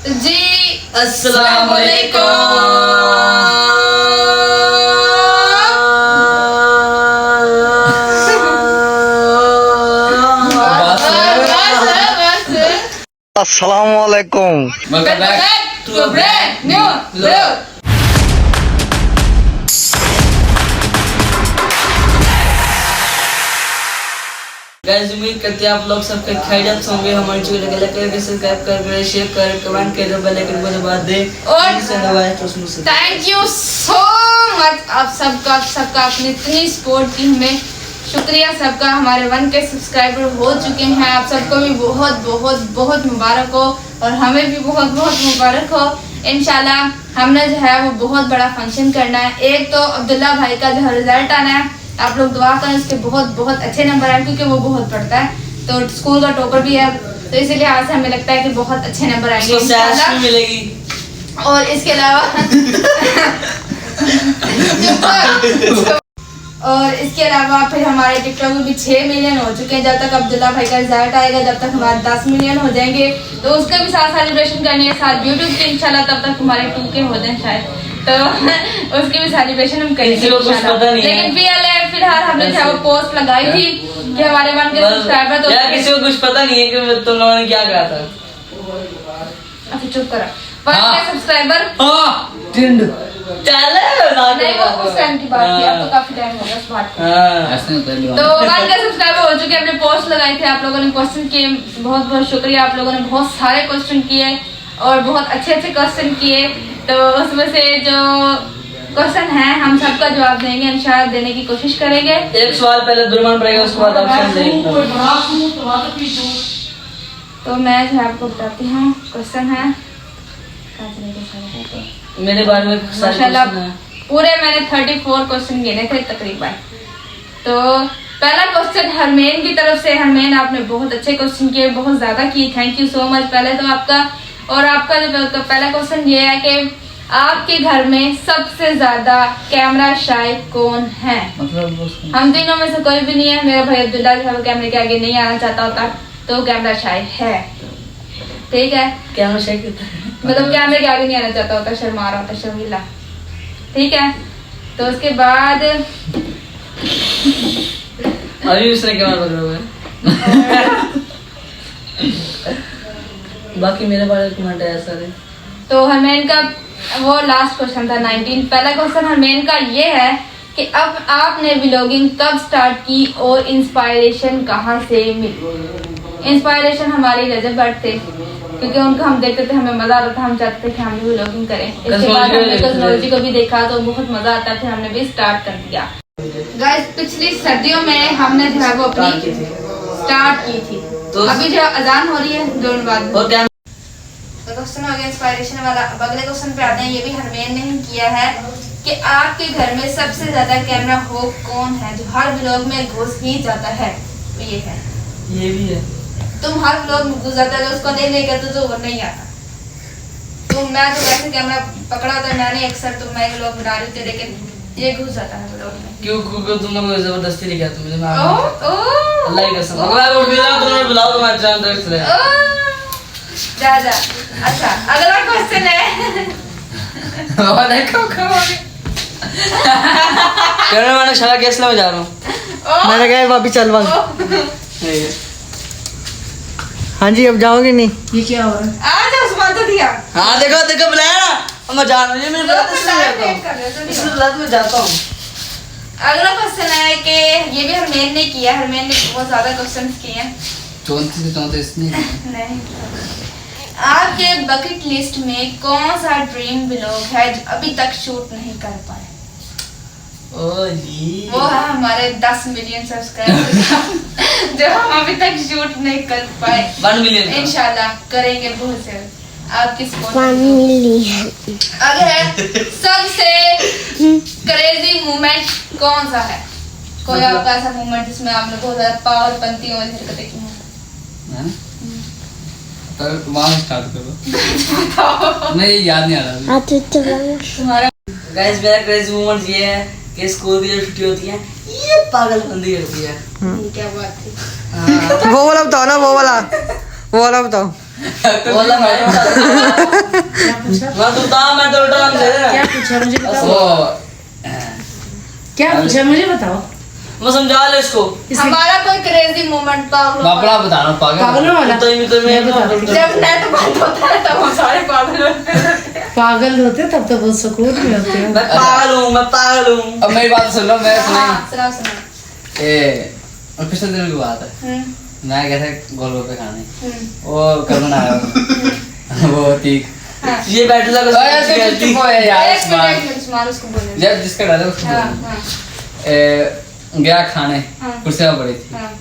जी अस्सलाम Assalamualaikum. Welcome back to a brand new vlog. Guys उम्मीद करते हैं आप लोग सबके खैरियत होंगे। हमारे चैनल को लाइक करके सब्सक्राइब कर शेयर कर कमेंट कर बेल आइकन को दबा दे और थैंक यू सो मच आप सबका अपनी इतनी सपोर्ट की हमें शुक्रिया सबका। हमारे 1K सब्सक्राइबर हो चुके हैं। आप सबको भी बहुत बहुत बहुत मुबारक हो और हमें भी बहुत बहुत मुबारक हो। इंशाल्लाह हमने जो है वो बहुत बड़ा फंक्शन करना है। एक तो अब्दुल्ला भाई का जो रिजल्ट आना है, आप लोग दुआ करें उसके बहुत बहुत अच्छे नंबर आए क्योंकि वो बहुत पढ़ता है, तो स्कूल का टॉपर भी है, तो इसीलिए आज से हमें लगता है कि बहुत अच्छे नंबर आएंगे इंशाल्लाह। मिलेगी और इसके अलावा फिर हमारे टिकटॉक में भी 6 मिलियन हो चुके हैं। जब तक अब्दुल्ला भाई का रिजल्ट आएगा, जब तक हमारे 10 मिलियन हो जाएंगे तो उसके भी साथ सेलिब्रेशन करनी है, साथ यूट्यूब के इंशाल्लाह तब तक हमारे 2K हो जाए शायद, तो उसकी भी सेलिब्रेशन हम करेंगे इंशाल्लाह। लेकिन फिलहाल हमने जो पोस्ट लगाई थी कि हमारे 1K सब्सक्राइबर, तो यार किसी को कुछ पता नहीं है कि तुम लोगों ने क्या कहा था। अच्छा चुप करो। 1K सब्सक्राइबर नहीं, वो उस टाइम की बात थी, अब तो काफी टाइम हो गया उस बात को। तो 1K सब्सक्राइबर हो चुके, हमने पोस्ट लगाई थी, आप लोगों ने क्वेश्चन किए, बहुत बहुत शुक्रिया। आप लोगों ने बहुत सारे क्वेश्चन किए और बहुत अच्छे अच्छे क्वेश्चन किए, तो उसमें से जो क्वेश्चन है हम सबका जवाब देंगे इंशाल्लाह, देने की कोशिश करेंगे। एक सवाल पहले दुर्मान पड़ेगा, उसके बाद ऑप्शन देंगे। तो मैं जो है आपको बताती हूँ क्वेश्चन है मेरे बारे में माशाल्लाह पूरे मैंने 34 क्वेश्चन गिने थे तकरीबन। तो पहला क्वेश्चन हरमेन की तरफ से। हरमेन आपने बहुत अच्छे क्वेश्चन किए, बहुत ज्यादा किए, थैंक यू सो मच पहले तो आपका। और आपका जो पहला क्वेश्चन ये है कि आपके घर में सबसे ज्यादा कैमरा शाय कौन है? मतलब हम तीनों में से कोई भी नहीं है। मेरा भाई अब्दुल्ला जो है वो कैमरे के आगे नहीं आना चाहता होता, तो कैमरा शाय है, ठीक है। कैमरा शाय मतलब कैमरे के आगे नहीं आना चाहता होता, शर्मा रहा होता, शर्मीला, ठीक है। तो उसके बाद अभी उसने कैमरा पकड़ा हुआ है। बाकी मेरे बारे में कमेंट है सारे। तो हरमेन का वो लास्ट क्वेश्चन था 19। पहला क्वेश्चन हरमेन का ये है कि अब आपने व्लॉगिंग कब स्टार्ट की और इंस्पायरेशन कहाँ से मिली? इंस्पायरेशन हमारे रजब भट्ट थे, क्योंकि उनको हम देखते थे, हमें मजा आता था, हम चाहते थे कि हम भी व्लॉगिंग करें। इसके बाद हमने कॉस्मोलॉजी को भी देखा तो बहुत मजा आता था, हमने भी स्टार्ट कर दिया। गाइस पिछली सर्दियों में हमने जो है वो अपनी स्टार्ट की थी, तो अभी जो अजान हो रही है 2 मिनट बाद। तो क्वेश्चन हो गया इंस्पायरेशन वाला। अब अगले क्वेश्चन पे आते हैं, ये भी हरमेन ने ही किया है कि आपके घर में सबसे ज्यादा कैमरा हो कौन है जो हर व्लॉग में घुस ही जाता है? तो ये है, ये भी है। तुम हर व्लॉग में घुस जाता है, तो उसको नहीं लेकर तो वो नहीं आता। तो मैं तो वैसे कैमरा पकड़ा होता है मैंने अक्सर, तो मैं व्लॉग बना रही थी, लेकिन ये घुस जाता है व्लॉग में। क्यों तुम लोग जबरदस्ती लिखा तुम मुझे? अल्लाह की कसम अगर उठ गया तुम बुलाओ, तुम्हारे जान दर्द से जा। अच्छा अगला क्वेश्चन है। कहने वाला शाला गैस में जा रहा हूँ। मैंने कहा वापिस चल वक्त। हाँ जी अब जाओगे नहीं? ये क्या हो रहा है? आ जाओ उस्मान तो दिया। हाँ देखो बुलाया ना, मैं जा रहा हूँ। ये मेरे बुलाते मैं जाता हूँ। अगला क्वेश्चन है कि ये भी हरमेन ने किया। हरमेन ने बहुत ज्यादा क्वेश्चंस किए हैं, 34 से 34 नहीं। आपके बकेट लिस्ट में कौन सा ड्रीम व्लॉग है जो अभी तक शूट नहीं कर पाए? वो है हमारे 10 मिलियन सब्सक्राइबर जो हम अभी तक शूट नहीं कर पाए। 1 मिलियन इंशाल्लाह करेंगे बहुत से आपकी सपोर्ट। 1 मिलियन। अगर सबसे क्रेजी मोमेंट कौन सा है? कोई आपका ऐसा मोमेंट जिसमें आपने बहुत ज्यादा पावर पंती और हरकतें की हैं? वहाँ स्टार्ट करो। नहीं याद नहीं आ रहा तुम्हारा। गाइस मेरा क्रेजी मोमेंट ये है कि स्कूल की जो छुट्टी होती है ये पागलपंती करती है। क्या बात थी? वो वाला बताओ ना, वो वाला बताओ। बोला मैं तो उल्टा दे क्या पूछा मुझे बताओ, वो क्या पूछा मुझे बताओ। मैं समझा ले इसको। हमारा कोई क्रेजी मोमेंट बापड़ा बता रहा हूँ पागलों वाला तो मैं बता रही हूँ। जब नेट बंद होता है तब हम सारे पागल होते हैं। पागल होते तब तो बहुत सुकून में होते हैं। मैं पागल हूँ। अब मेरी बात सुन लो, मैं सुनी हाँ, सुनाओ सुनाओ। और पिछले दिन की बात है, मैं गया था गोलगप्पे खाने, वो करुण आया वो तीख ये बैटल लगा चुप हो यार एक मिनट उस्मान उसको बोले। जब जिसका डाले उसको हाँ, बोलो। हाँ, गया खाने, हाँ। कुर्सियाँ पड़ी थी, हाँ,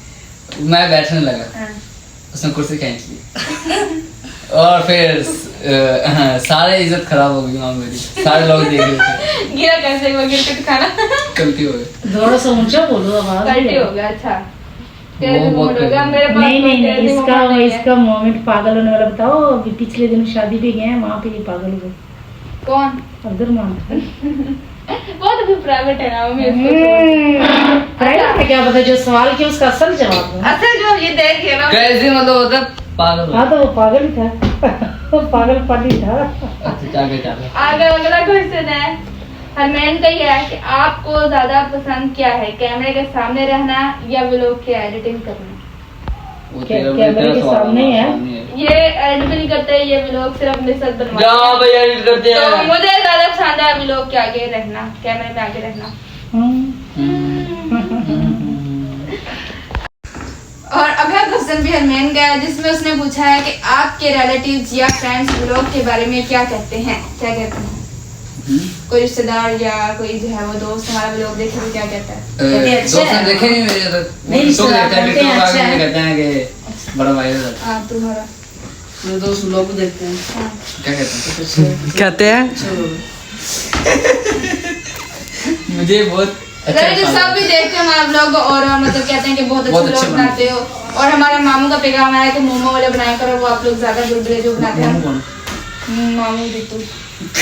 मैं बैठने लगा, हाँ। उसने कुर्सी खींच ली और फिर सारे इज्जत खराब हो गई वहाँ मेरी, सारे लोग देख रहे थे, गिरा कैसे वो गिर के खाना गलती हो गई। थोड़ा सा ऊंचा बोलो, आवाज गलती हो गया। अच्छा तेरे वो भी बहुत मूड हो गया, मेरे पास नहीं कोई नहीं नहीं, crazy इसका moment नहीं है। इसका मोमेंट पागल होने वाला बताओ। अभी पिछले दिन शादी पे गए हैं, वहाँ पे ये पागल हुए। कौन? अब्दुलरमान वो तो भी प्राइवेट है ना, मम्मी उसको छोड़। प्राइवेट में क्या पता, जो सवाल किया उसका असल जवाब है। अच्छा जो ये देखे ना, कैसे मतलब होता है पागल हो। हाँ तो वो पागल ही था। वो पागल पाली था। अच्छा चाके अगला क्वेश्चन है हरमैन का, ये है कि आपको ज्यादा पसंद क्या है, कैमरे के सामने रहना या व्लॉग की एडिटिंग करना? वो कैमरे के सामने है। ये एडिट भी नहीं करते, ये व्लॉग सिर्फ अपने साथ जा बनवाते भैया एडिट करते हैं। तो हैं। मुझे ज्यादा पसंद है व्लॉग के आगे रहना, कैमरे में आगे रहना। और अगला क्वेश्चन भी हरमैन का है, जिसमें उसने पूछा है कि आपके रिलेटिव्स या फ्रेंड्स व्लॉग के बारे में क्या कहते हैं, क्या कहते हैं? कोई रिश्तेदार या कोई जो है वो दोस्त हमारा व्लॉग देखे तो क्या कहता है? कहते हैं, अच्छा दोस्त ने है। देखे नहीं मेरे तो नहीं, रिश्तेदार कहते हैं कहते हैं, अच्छा है। कहते हैं कि बड़ा भाई हो जाता हाँ तुम्हारा मेरे दोस्त लोग को देखते हैं। हाँ। है। क्या कहते हैं? कहते हैं मुझे बहुत अच्छा रिलेटिव सब भी देखते हैं हमारा व्लॉग और मतलब कहते हैं कि बहुत बहुत अच्छे अच्छे व्लॉग बनाते हो। और हमारा मामू का पैगाम है कि मोमो वाले बनाया करो, वो आप लोग ज्यादा गुलगुले जो बनाते हैं। मामू बिट्टू,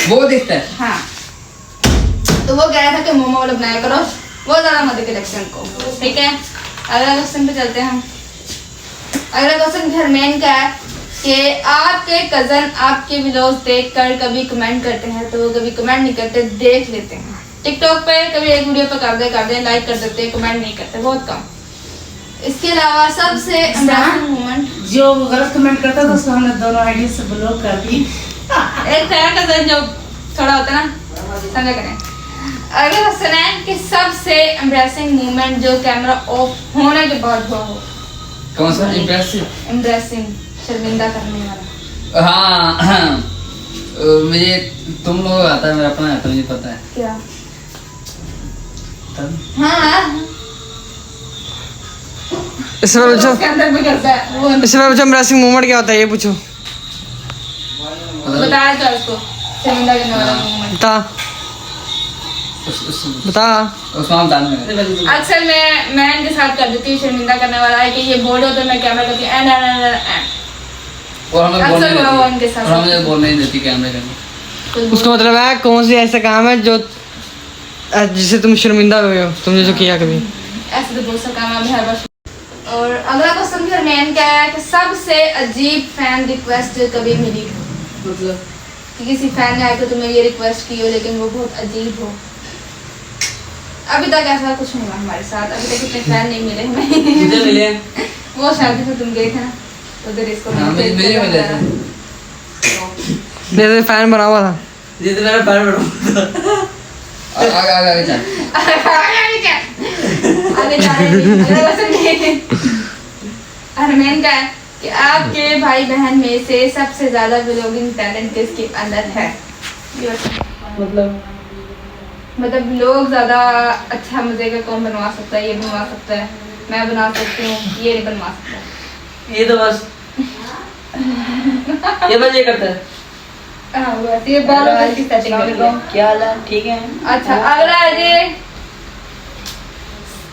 वो दिखता है। हाँ तो वो कह रहा था कि मोमो वाला बनाया करो, वो ज्यादा मत कलेक्शन को। ठीक है, अगला क्वेश्चन पे चलते हैं हम। अगला क्वेश्चन हरमैन का है कि आपके कजन आपके व्लॉग्स देखकर कभी कमेंट करते हैं, तो वो कभी कमेंट नहीं करते, देख लेते हैं। टिकटॉक पे कभी एक वीडियो पे कर दे लाइक कर देते, कमेंट नहीं करते, बहुत कम। इसके अलावा सबसे embarrassing moment, जो गलत कमेंट करता था उसको हमने दोनों आईडी से ब्लॉक कर दी। एक था कजन जो थोड़ा होता ना, समझा करें। अगला क्वेश्चन है कि सबसे एम्ब्रेसिंग मोमेंट जो कैमरा ऑफ होने के बाद हुआ हो। कौन सा इम्प्रेसिव? एम्ब्रेसिंग, शर्मिंदा करने वाला। हाँ मुझे तुम लोग आता है, मेरा अपना आता है, मुझे पता है। क्या? तब हाँ इसमें पूछो, उसके अंदर भी करता है वो। इसमें पूछो एम्ब्रेसिंग मोमेंट क्या होता है, ये पूछो। बताया था उसको शर्मिंदा करने वाला मोमेंट। बता बता। उस्मान दान में अक्सर मैं इनके साथ कर देती हूँ शर्मिंदा करने वाला है कि ये बोल रहे हो तो मैं कैमरा करती हूँ एंड और हमें अक्सर बोलने हुआ वो उनके देती, साथ। और हमें बोलने नहीं देती कैमरे के अंदर। उसका मतलब है कौन सी ऐसा काम है जो जिसे तुम शर्मिंदा हुए हो, तुमने जो किया कभी। ऐसे तो बहुत सा काम है हर बार। और अगला क्वेश्चन भी हरमैन का है कि सबसे अजीब फैन रिक्वेस्ट कभी मिली हो, मतलब कि किसी फैन ने आकर तुम्हें ये रिक्वेस्ट की हो लेकिन वो बहुत अजीब हो। अभी तक ऐसा कुछ नहीं हुआ हमारे साथ, अभी तक इतने फैन नहीं मिले हमें। मुझे मिले वो शादी पे तुम गए थे ना, उधर इसको हाँ, मुझे मिले थे। जैसे फैन बना हुआ था। ये तो मेरा पैर बड़ा आगे आगे आगे चल। आगे जा रहे हैं। अगला क्वेश्चन ये है, हरमैन का है कि आपके भाई बहन में से सबसे ज्यादा व्लॉगिंग टैलेंट किसके अंदर है? ये बताओ। मतलब लोग ज्यादा अच्छा मजे का कौन बनवा सकता है, ये बनवा सकता है, मैं बना सकती हूँ, ये नहीं बनवा सकता। ये तो बस ये बस ये करता है। हाँ बस ये बालों की सेटिंग कर लो। क्या हाल है? ठीक है। अच्छा अगला है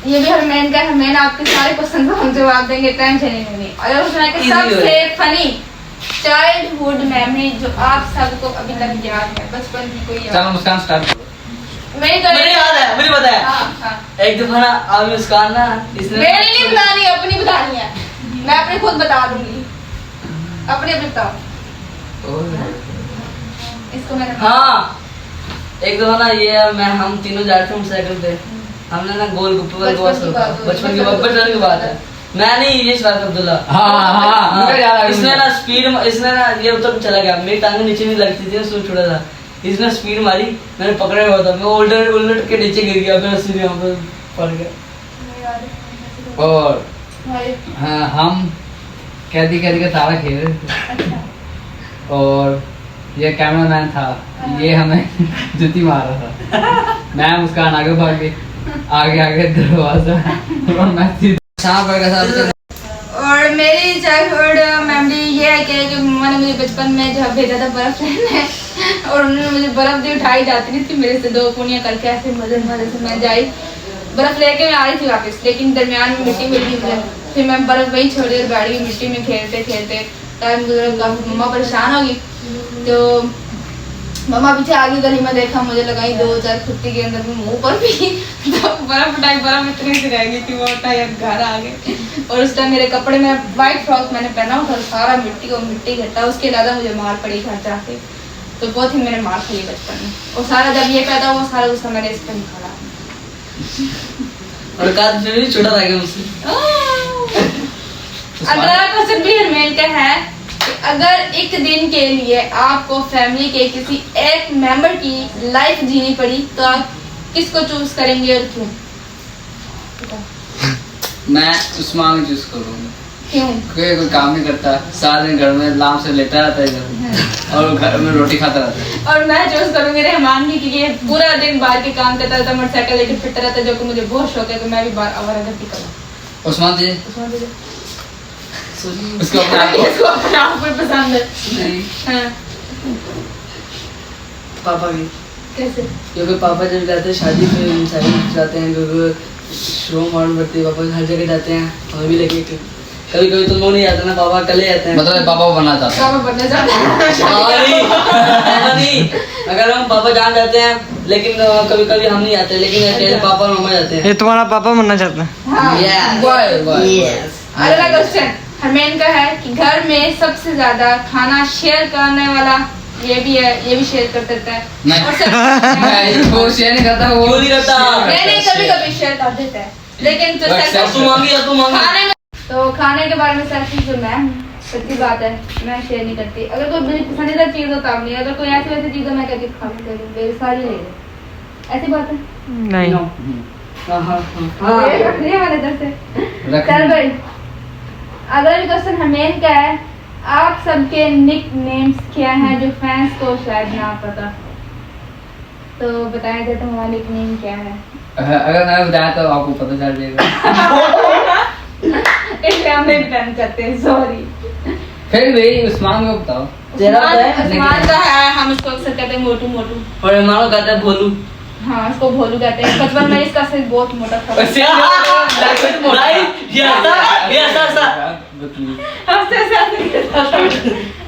ये भी हरमैन का है। हरमैन आपके सारे क्वेश्चन को हम जवाब देंगे, टेंशन ही नहीं। अगर उसमें कि Easy सबसे है। फनी चाइल्डहुड मेमोरी जो आप सबको अभी तक याद है, बचपन की कोई याद? चलो मुस्कान स्टार्ट। मेरी तो मुझे याद है, मुझे पता है। हाँ हाँ एक दफा ना आप मुस्कान ना इसने मेरे लिए बतानी है, अपनी बतानी है, मैं अपनी खुद बता दूंगी। अपने अपने बताओ। इसको मैंने हाँ एक दफा ना ये हम तीनों जा रहे थे मोटरसाइकिल पे, हमने ना गोलगप्पे वाले बचपन की बात हो, बचपन की बात है। मैं नहीं ये शरारत अब्दुल्ला। हाँ मुझे याद आ गया। इसने ना स्पीड, इसने ना ये उतर चला गया, मेरी टांग नीचे नहीं लगती थी, उसमें छोड़ा था, इसने स्पीड मारी, मैंने पकड़ा हुआ था, मैं उलट के नीचे गिर गया, मैं सीधे यहाँ पे पड़ गया। और हमारे हाँ, हम कैदी का तारा खेल रहे थे अच्छा और ये कैमरामैन था, ये हमें जुती मार रहा था। मैं मुस्कान आगे भाग गई, आगे दरवाजा और मैं सीधे सांप पड़ गया था। और मेरी चाइल्डहुड मेमोरी ये है कि मम्मा ने मुझे बचपन में जब भेजा था बर्फ लेने और उन्होंने मुझे बर्फ भी उठाई जाती नहीं थी मेरे से, 2 पूनियाँ करके ऐसे मजे से मैं जाई बर्फ लेके मैं आ रही थी वापस, लेकिन दरमियान में मिट्टी मिल गई मुझे, फिर मैं बर्फ वही छोड़ी और गाड़ी मिट्टी में खेलते टाइम गुजरा, मम्मा परेशान हो गई। तो मम्मा पीछे आगे गली में देखा, मुझे लगाई 2-4 खुट्टी के अंदर में मुंह पर भी तो बर्फ उठाई, बर्फ इतनी सी रह गई थी, वो उठाई घर आ गए। और उस टाइम मेरे कपड़े में वाइट फ्रॉक मैंने पहना हुआ था, सारा मिट्टी घटा, उसके अलावा मुझे मार पड़ी घर जाके, तो बहुत ही मैंने मार खाई बचपन में। और सारा जब ये पैदा हुआ सारा गुस्सा मैंने इस पर निकाला। और काद फिर भी छोटा रह गया मुझसे। अगला क्वेश्चन भी हरमेन का है कि अगर एक दिन के लिए आपको फैमिली के किसी एक मेंबर की लाइफ जीनी पड़ी तो आप किसको चूज करेंगे और क्यों? मैं उस्मान चूज करूँगा क्यों? कोई काम नहीं करता, सारा दिन घर में लाम से लेटा रहता है इधर और घर में रोटी खाता रहता है। और मैं चूज करूंगी रहमान की, क्योंकि ये पूरा दिन बाहर के काम करता रहता, मोटरसाइकिल लेकर फिरता रहता, जो कि मुझे बहुत शौक है, तो मैं भी बाहर आवारागर्दी करूँ। उस्मान जी उसमें मुझे उसको अपना इसको अपने आप को पसंद है। नहीं हाँ, पापा भी, कैसे? क्योंकि पापा जब जाते हैं शादी पे जाते हैं, क्योंकि शो मालूम करते हैं, पापा हर जगह जाते हैं, हमें भी लगे कभी कभी तो वो नहीं जाते ना, पापा अकेले जाते हैं। मतलब पापा को बनना चाहता है। पापा बनना चाहते हैं। पापा नहीं, अगर हम पापा जान जाते हैं, लेकिन कभी कभी हम नहीं जाते, लेकिन अकेले पापा और मम्मा जाते हैं। ये तुम्हारा पापा बनना चाहता है? हाँ। Yes. अगला क्वेश्चन हरमेन का है कि घर में सबसे ज्यादा खाना शेयर करने वाला, ये भी है, ये भी शेयर कर देता है। नहीं। और सब नहीं, वो शेयर नहीं करता, वो क्यों नहीं करता? नहीं कभी कभी शेयर कर देता है, लेकिन जो But अब तू मांगी खाने में, तो खाने के बारे में सेल्फिश जो मैं हूँ, सच्ची बात है, मैं शेयर नहीं करती। अगर कोई मुझे पसंदीदा चीज हो तब नहीं, अगर कोई ऐसी वैसी चीज हो मैं कहती खा ले, सारी ले ले, ऐसी बात है। नहीं। हाँ हाँ हाँ ये रख लिया मैंने इधर से। रख चल भाई, अगला क्वेश्चन हरमेन का है, आप सबके निक नेम्स क्या हैं जो फैंस को शायद ना पता, तो बताया जाए तो हमारा निक नेम क्या है? अगर मैं बताया तो आपको पता चल जाएगा। इसलिए हम नहीं बताना चाहते हैं, सॉरी। फिर भी उस्मान को बताओ। तेरा उस्मान बताया? उस्मान का है, हम उसको अक्सर कहते हैं मोटू मोटू। और हमारा कहता है भोलू। हाँ, उसको भोलू कहते हैं। बचपन में इसका सिर बहुत मोटा था। भाई, ये ऐसा हंसते हंसते कहता था।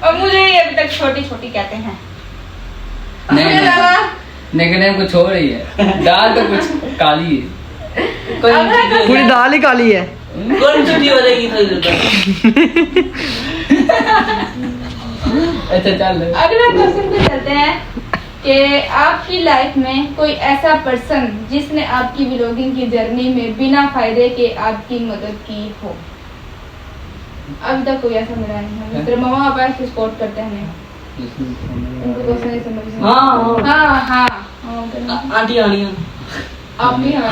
और मुझे ये अभी तक छोटी छोटी कहते हैं। उसके अलावा निकनेम कुछ हो रही है, दाल तो कुछ काली है। पूरी दाल ही काली है। कौन छुट्टी हो जाएगी थोड़ी देर तक? अच्छा चल। अगला क्वेश्चन पे चलते हैं कि आपकी लाइफ में कोई ऐसा पर्सन जिसने आपकी व्लॉगिंग की जर्नी में बिना फायदे के आपकी मदद की हो। अभी तक कोई ऐसा मिला नहीं है। तेरे मम्मा पापा ऐसे सपोर्ट करते हैं हमें। उनको क्वेश्चन नहीं समझ में। हाँ हाँ हाँ आंटी आनिया आप भी हाँ।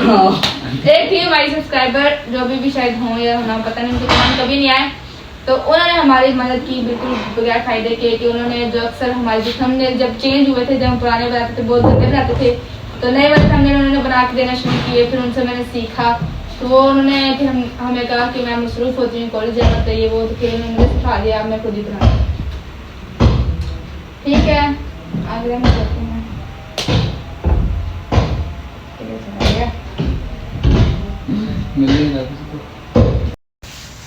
एक थी हमारी सब्सक्राइबर जो अभी भी शायद हों या ना पता नहीं, उनके कमेंट कभी नहीं आए, तो उन्होंने हमारी मदद की बिल्कुल बगैर फायदे के, कि उन्होंने जो अक्सर हमारे जो थंबनेल जब चेंज हुए थे, जब हम पुराने बनाते थे बहुत गंदे बनाते थे, तो नए वाले थंबनेल उन्होंने बना के देना शुरू किए। फिर उनसे मैंने सीखा, तो वो उन्होंने फिर हमें कहा कि मैं मसरूफ होती हूँ, कॉलेज जाना चाहिए वो, तो फिर उन्होंने मुझे सिखा दिया, मैं खुद ही बना। ठीक है, आगे हम करते हैं।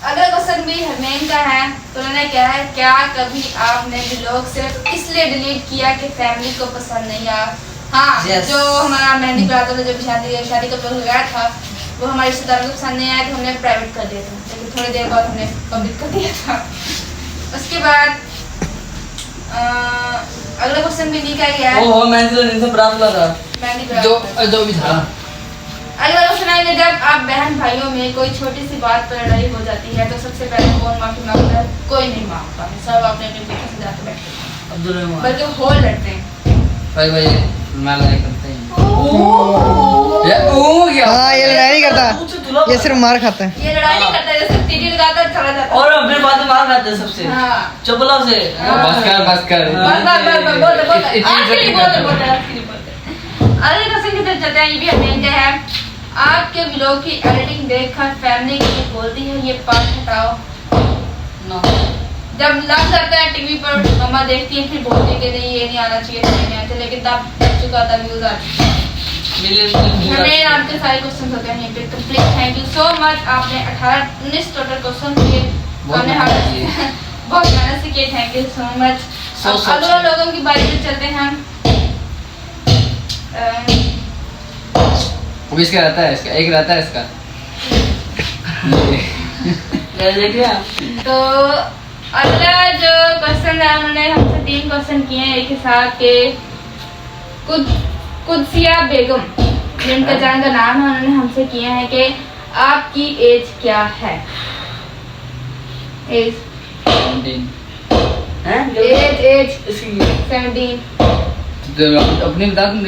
अगला क्वेश्चन भी हरमेन का है, तो उन्होंने कहा है क्या कभी आपने व्लॉग सिर्फ इसलिए डिलीट किया कि फैमिली को पसंद नहीं आया? हाँ, Yes. जो हमारा मेहंदी कराता था, जब शादी का व्लॉग गया था, वो हमारे रिश्तेदारों को पसंद नहीं आया, तो हमने प्राइवेट कर दिया था, लेकिन थोड़ी देर बाद हमने पब्लिक कर दिया था। उसके बाद अगला क्वेश्चन भी लिखा गया है। वो मैंने तो इनसे प्राप्त लगा मैंने भी जो भी था। अगला क्वेश्चन है कि जब आप बहन भाइयों में कोई छोटी सी बात पर लड़ाई हो जाती है तो सबसे पहले कौन माफी मांगता है? कोई नहीं मांगता है, सब अपने अपने पीछे से जाके बैठते हैं, अब्दुल रहमान। बल्कि हो लड़ते हैं। भाई मैं लड़ाई करते हैं। ये क्या? हाँ ये लड़ाई नहीं करता, ये सिर्फ मार खाता है। ये लड़ाई नहीं करता, जैसे टीटी लगाता है चला जाता है। और अपने बात मार खाते हैं सबसे हाँ। चपला से। बस कर बस आखिरी बोलते। अगले क्वेश्चन की तरफ चलते हैं। ये भी हमें क्या है, आपके व्लॉग की एडिटिंग देखकर फैमिली की बोलती है ये पार्ट हटाओ। जब लग जाता है टीवी पर, मम्मा देखती है फिर बोलती है कि नहीं ये नहीं आना चाहिए, नहीं आना चाहिए, लेकिन तब बच चुका था, व्यूज आ चुके हैं। हमें आपके सारे क्वेश्चन होते हैं पे complete. Thank you so much. आपने 19 टोटल क्वेश्चन किए, हमने बहुत मेहनत से किए। Thank you so much. अगले लोगों की बारी पे चलते हैं हम। वो इसका रहता है, इसका एक रहता है इसका। देख लिया। तो अगला जो क्वेश्चन है, उन्होंने हमसे 3 क्वेश्चन किए हैं एक ही साथ के। कुदसिया बेगम, जिनका जान का नाम है, उन्होंने हमसे किया है कि आपकी एज क्या है? एज हैं? एज इसकी 17। अपनी बता दूं।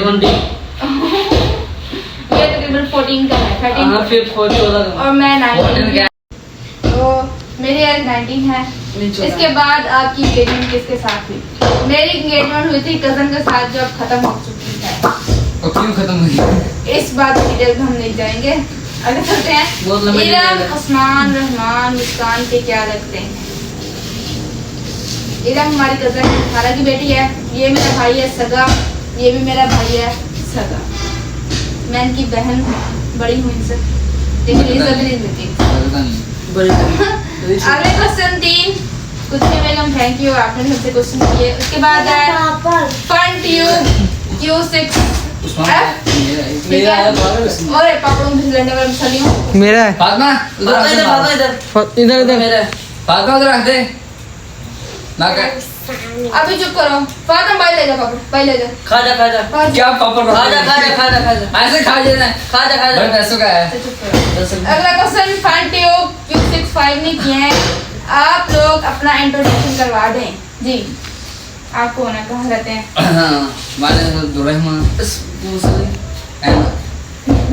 ये तकरीबन 14 का है, 13 हाँ फिर 14 और मैं 19। तो मेरी एज 19 है। इसके बाद आपकी एंगेजमेंट किसके साथ हुई? मेरी एंगेजमेंट हुई थी कजन के साथ, जो अब खत्म हो चुकी है। और क्यों खत्म हुई? इस बात की डिटेल में हम नहीं जाएंगे। आगे चलते बहुत हैं। लंबी इरम, डिटेल है। उस्मान, रहमान, मुस्कान के क्या लगते हैं? इरम हमारी कजन खाला की बेटी है, ये मेरा भाई है सगा, ये भी मेरा भाई है सगा। मैं इनकी बहन बड़ी हूँ इनसे, लेकिन इज्जत नहीं देती। पता नहीं। अगले क्वेश्चन 3। कुछ नहीं बेगम, थैंक यू, आपने भी हमसे क्वेश्चन किए। उसके बाद है फन ट्यूब Q6 मेरा है बारह। और पापड़ों में लेने वाले मसालियों। मेरा है। फातिमा उधर रख दे। फातिमा इधर इधर इधर मेरा है। फातिमा उधर रख दे ना कर। अभी चुप करो। फातिमा भाई ले जा, पापड़ भाई ले जा। खा जा क्या पापड़ खा जा ऐसे खा लेना है। खा जा बड़े पैसों का है। चुप करो। अगला क्वेश्चन फन ट्यूब Q65 ने किए हैं। आप लोग अपना इंट्रोडक्शन करवा दें। जी आपको होना कहाँ रहते हैं? माने दुरहमान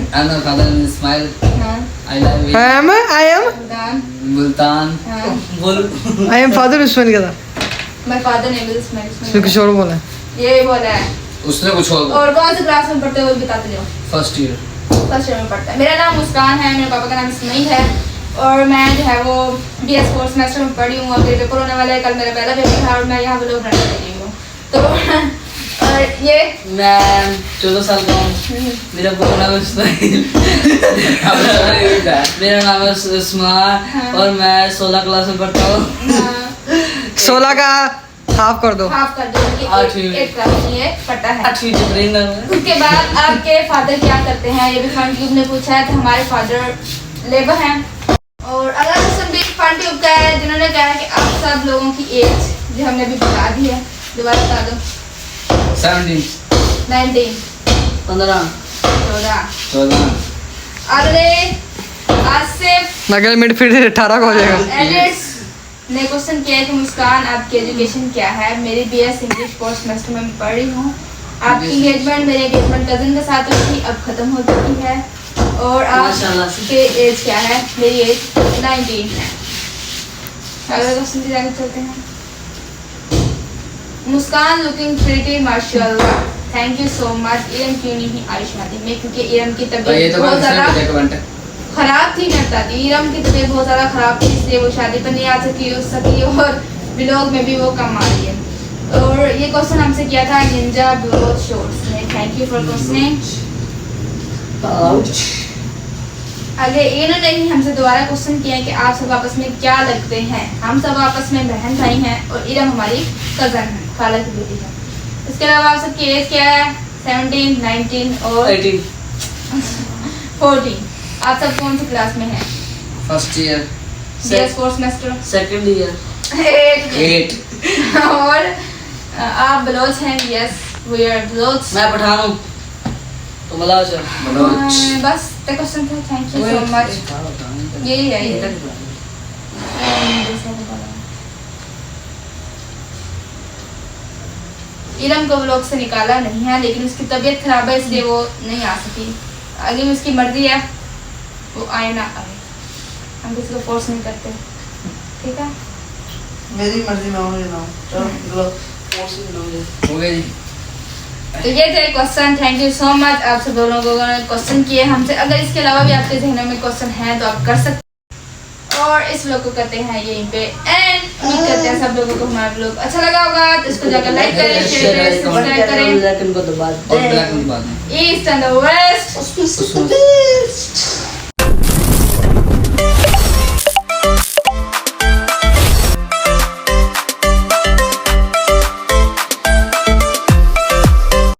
and the father will smile. हाँ I love you. I am सुल्तान। मुल्तान। हाँ बोल I am father उस्मान का था। मैं फादर ने भी उसने कुछ और बोला। ये बोला है। उसने कुछ और और कौन सी क्लास में पढ़ते हो वो भी बताते जाओ। First year. फर्स्ट ईयर में पढ़ता है। मेरा नाम मुस्कान है, मेरे पापा का नाम इस्माइल है और मैं जो है वो BS 4 सेमेस्टर में पढ़ी हूँ। अभी पेपर होने वाला है, कल मेरा पहला पेपर है और मैं यहाँ व्लॉग बनाने लगी हूँ। तो और ये मैं 14 साल का हूँ। मेरा पूरा नाम है इस्माइल। मेरा नाम है उस्मान और मैं 16 क्लास में पढ़ता हूँ। 16 का हाफ कर दो। हाफ कर दो कि आठवीं में। 8 क्लास में ये पढ़ता है। 8वीं में ट्रेनर में। उसके बाद आपके फादर क्या करते हैं? ये भी फन ट्यूब ने पूछा है। तो हमारे फादर लेबर हैं। और अगला क्वेश्चन भी फन ट्यूब का है, जिन्होंने कहा है कि आप सब लोगों की एज जो हमने अभी बता दी है, दोबारा बता दो। 17 19 15 14 अगले आसिफ अगले मिड फिर 18 का हो जाएगा। एलिस ने क्वेश्चन किया है कि मुस्कान आपकी एजुकेशन क्या है? मेरी BS इंग्लिश फोर्थ सेमेस्टर में पढ़ रही हूँ। आपकी एंगेजमेंट मेरी एंगेजमेंट कजन के साथ हुई थी, अब खत्म हो चुकी है। और माशाल्लाह से। आपके एज क्या है? मेरी एज 19 है। अगले क्वेश्चन की जाकर चलते हैं। मुस्कान लुकिंग प्रीटी माशाल्लाह, thank you so much. Iram क्यों नहीं आई शादी में? क्योंकि इरम की ये तबीयत तो बहुत ज़्यादा बंटा खराब थी। मैं बताती हूँ, इरम की तबीयत बहुत ज़्यादा खराब थी, इसलिए वो शादी पर नहीं आ सकी और व्लॉग में भी वो कम आ रही है। और ये क्वेश्चन हमसे किया था निंजा ब्लॉग शॉर्ट्स ने। Thank you for questioning. आगे इन्होंने ही हमसे दोबारा क्वेश्चन किया है कि आप सब आपस में क्या लगते हैं? हम सब आपस में बहन भाई हैं और इरम हमारी कजन है, खाला की बेटी है। इसके अलावा आप सबकी एज क्या है? 17, 19 और 18 14। आप सब कौन सी क्लास में हैं? First year BS 4 semester. Second year 8 और आप बलोच हैं? Yes we are Baloch. मैं पठान हूँ तो बलोच है। बस the question था। Thank you so much. यही है ये। इरम को व्लॉग से निकाला नहीं है, लेकिन उसकी तबीयत खराब है इसलिए वो नहीं आ सकी। आगे में उसकी मर्जी है, वो आए ना आए, हम किसी को फोर्स नहीं करते। ठीक है, मेरी मर्जी में आऊँ ना, चलो फोर्स नहीं करूँगी। हो गया जी। तो ये थे question. Thank you so much आप सब लोगों ने क्वेश्चन किए हमसे। अगर इसके अलावा भी आपके जहनों में क्वेश्चन हैं तो आप कर सकते हैं। और इस व्लॉग को करते हैं यहीं पे एंड। उम्मीद करते हैं सब लोगों को हमारा व्लॉग अच्छा लगा होगा, तो इसको जाकर लाइक करें, शेयर करें, सब्सक्राइब करें। को दबा और ब्लैक बाद में ईस्ट एंड द वेस्ट।